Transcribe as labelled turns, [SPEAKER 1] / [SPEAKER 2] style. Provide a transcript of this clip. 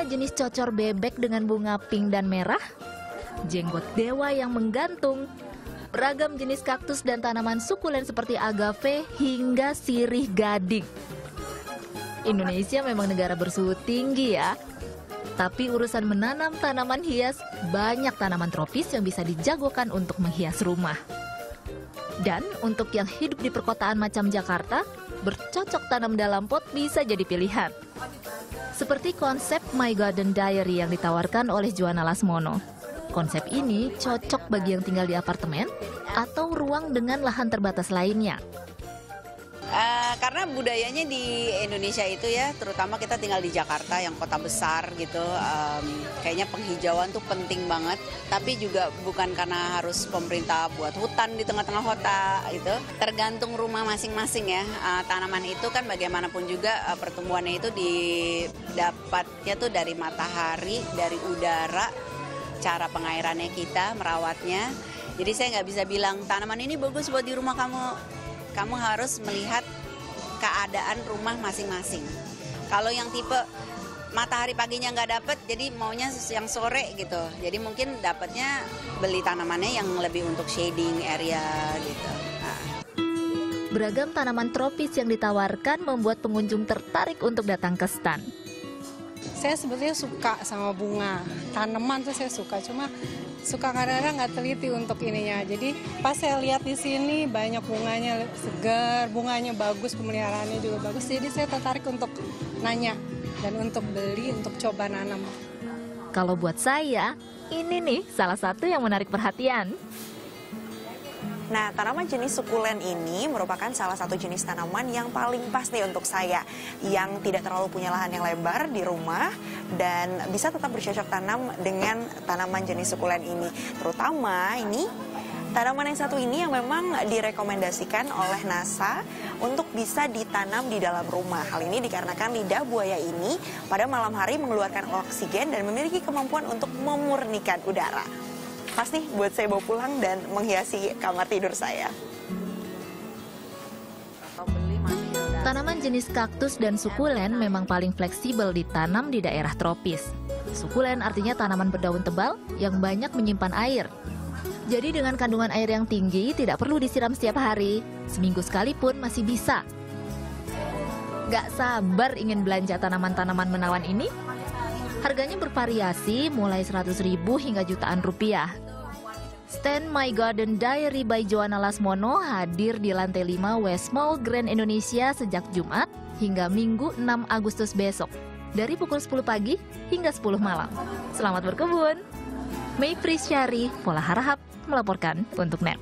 [SPEAKER 1] jenis cocor bebek dengan bunga pink dan merah, jenggot dewa yang menggantung, beragam jenis kaktus dan tanaman sukulen seperti agave hingga sirih gading. Indonesia memang negara bersuhu tinggi ya. Tapi urusan menanam tanaman hias, banyak tanaman tropis yang bisa dijagokan untuk menghias rumah. Dan untuk yang hidup di perkotaan macam Jakarta, bercocok tanam dalam pot bisa jadi pilihan. Seperti konsep My Garden Diary yang ditawarkan oleh Joanna Lasmono. Konsep ini cocok bagi yang tinggal di apartemen atau ruang dengan lahan terbatas lainnya.
[SPEAKER 2] Karena budayanya di Indonesia itu ya, terutama kita tinggal di Jakarta yang kota besar gitu, kayaknya penghijauan tuh penting banget. Tapi juga bukan karena harus pemerintah buat hutan di tengah-tengah kota gitu. Tergantung rumah masing-masing ya. Tanaman itu kan bagaimanapun juga pertumbuhannya itu didapatnya tuh dari matahari, dari udara, cara pengairannya kita, merawatnya. Jadi saya nggak bisa bilang tanaman ini bagus buat di rumah kamu. Kamu harus melihat keadaan rumah masing-masing. Kalau yang tipe matahari paginya nggak dapet, jadi maunya yang sore gitu. Jadi mungkin dapatnya beli tanamannya yang lebih untuk shading area gitu. Nah.
[SPEAKER 1] Beragam tanaman tropis yang ditawarkan membuat pengunjung tertarik untuk datang ke stand.
[SPEAKER 3] Saya sebetulnya suka sama bunga, tanaman tuh saya suka, cuma suka kadang-kadang nggak teliti untuk ininya. Jadi pas saya lihat di sini banyak bunganya segar, bunganya bagus, pemeliharaannya juga bagus. Jadi saya tertarik untuk nanya dan untuk beli, untuk coba nanam.
[SPEAKER 1] Kalau buat saya, ini nih salah satu yang menarik perhatian.
[SPEAKER 4] Nah, tanaman jenis sukulen ini merupakan salah satu jenis tanaman yang paling pas nih untuk saya, yang tidak terlalu punya lahan yang lebar di rumah dan bisa tetap bercocok tanam dengan tanaman jenis sukulen ini. Terutama ini tanaman yang satu ini yang memang direkomendasikan oleh NASA untuk bisa ditanam di dalam rumah. Hal ini dikarenakan lidah buaya ini pada malam hari mengeluarkan oksigen dan memiliki kemampuan untuk memurnikan udara. Pas nih buat saya bawa pulang dan menghiasi kamar tidur saya.
[SPEAKER 1] Tanaman jenis kaktus dan sukulen memang paling fleksibel ditanam di daerah tropis. Sukulen artinya tanaman berdaun tebal yang banyak menyimpan air. Jadi dengan kandungan air yang tinggi tidak perlu disiram setiap hari. Seminggu sekali pun masih bisa. Gak sabar ingin belanja tanaman-tanaman menawan ini? Harganya bervariasi mulai 100.000 hingga jutaan rupiah. Stand My Garden Diary by Joanna Lasmono hadir di lantai 5 West Mall Grand Indonesia sejak Jumat hingga Minggu 6 Agustus besok. Dari pukul 10 pagi hingga 10 malam. Selamat berkebun! Mei Prisyari, Pola Harahap, melaporkan untuk NET.